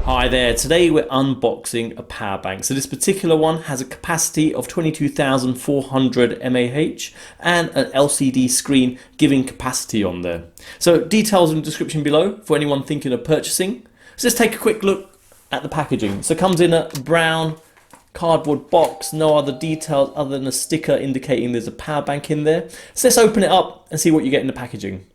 Hi there, today we're unboxing a power bank. So this particular one has a capacity of 22,400 mAh and an LCD screen giving capacity on there. So details in the description below for anyone thinking of purchasing. So let's take a quick look at the packaging. So it comes in a brown cardboard box, no other details other than a sticker indicating there's a power bank in there. So let's open it up and see what you get in the packaging.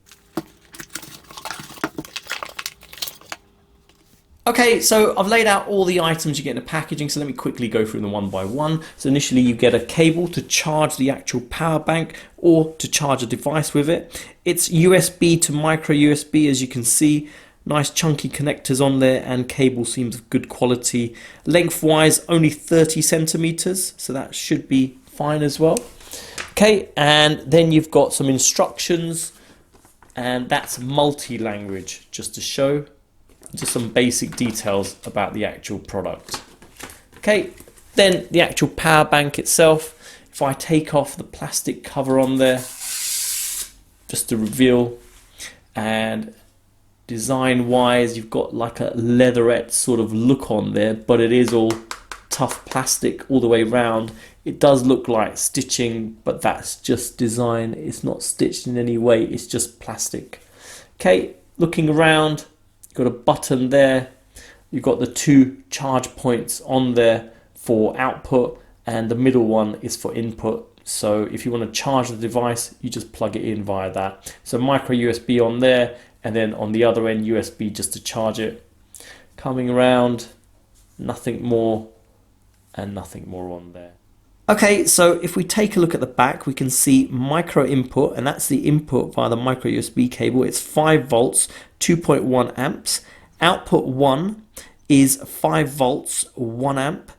Okay, so I've laid out all the items you get in the packaging, so let me quickly go through them one by one. So initially you get a cable to charge the actual power bank or to charge a device with it. It's USB to micro USB, as you can see. Nice chunky connectors on there, and cable seems of good quality. Lengthwise only 30 centimeters, so that should be fine as well. Okay, and then you've got some instructions, and that's multi-language, just to show. Just some basic details about the actual product. Okay, then the actual power bank itself. If I take off the plastic cover on there, just to reveal, and design wise, you've got like a leatherette sort of look on there, but it is all tough plastic all the way around. It does look like stitching, but that's just design. It's not stitched in any way, it's just plastic. Okay, looking around, got a button there, you've got the two charge points on there for output, and the middle one is for input. So if you want to charge the device, you just plug it in via that. So micro USB on there, and then on the other end USB just to charge it. Coming around, nothing more and nothing more on there. Okay, so if we take a look at the back, we can see micro input, and that's the input via the micro USB cable. It's 5 volts, 2.1 amps. Output 1 is 5 volts, 1 amp.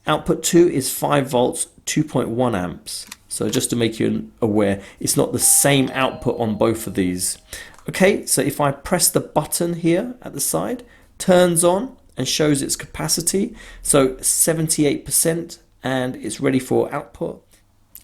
Output 2 is 5 volts, 2.1 amps. So just to make you aware, it's not the same output on both of these. Okay, so if I press the button here at the side, turns on and shows its capacity. So 78%. And it's ready for output.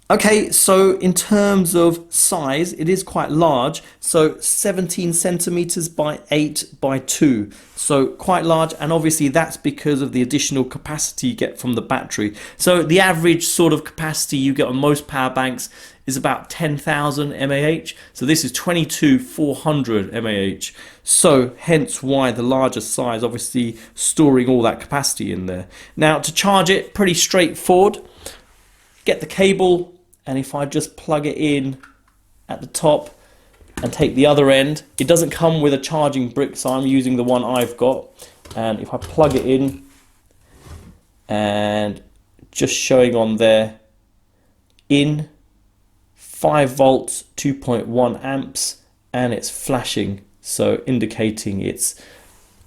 Okay, so in terms of size, it is quite large. So 17 centimeters by 8 by 2. So quite large, and obviously that's because of the additional capacity you get from the battery. So the average sort of capacity you get on most power banks is about 10,000 mAh. So this is 22,400 mAh. So hence why the larger size, obviously storing all that capacity in there. Now to charge it, pretty straightforward. Get the cable, and if I just plug it in at the top and take the other end, it doesn't come with a charging brick, so I'm using the one I've got. And if I plug it in, and just showing on there, in 5 volts, 2.1 amps, and it's flashing, so indicating it's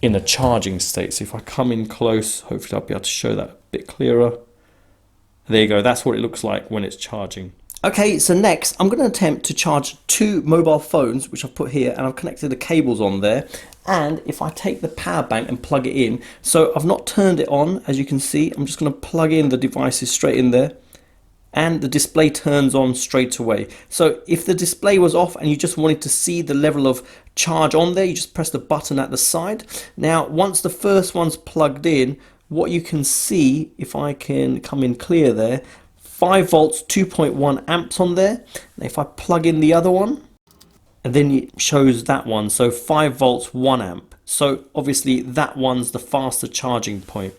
in a charging state. So if I come in close, hopefully I'll be able to show that a bit clearer. There you go, that's what it looks like when it's charging. Okay, so next I'm going to attempt to charge 2 mobile phones, which I've put here, and I've connected the cables on there. And if I take the power bank and plug it in, so I've not turned it on, as you can see. I'm just going to plug in the devices straight in there, and the display turns on straight away. So if the display was off and you just wanted to see the level of charge on there, you just press the button at the side. Now once the first one's plugged in, what you can see, if I can come in clear there, 5 volts, 2.1 amps on there. And if I plug in the other one, and then it shows that one, so 5 volts, 1 amp. So obviously that one's the faster charging point.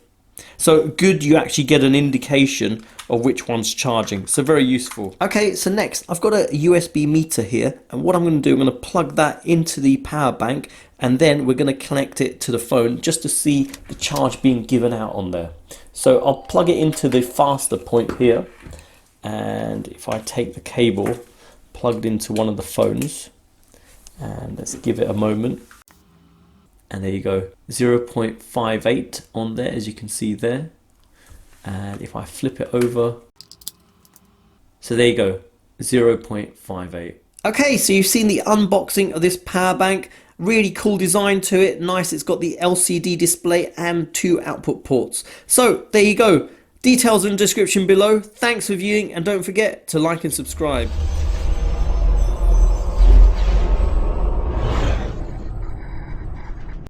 So good, you actually get an indication of which one's charging, so very useful. Okay, so next I've got a USB meter here, and what I'm going to do, I'm going to plug that into the power bank, and then we're going to connect it to the phone just to see the charge being given out on there. So I'll plug it into the faster point here, and if I take the cable plugged into one of the phones, and let's give it a moment. And there you go, 0.58 on there, as you can see there. And if I flip it over, so there you go, 0.58. Okay, so you've seen the unboxing of this power bank. Really cool design to it, nice. It's got the LCD display and 2 output ports. So there you go, details in the description below. Thanks for viewing, and don't forget to like and subscribe.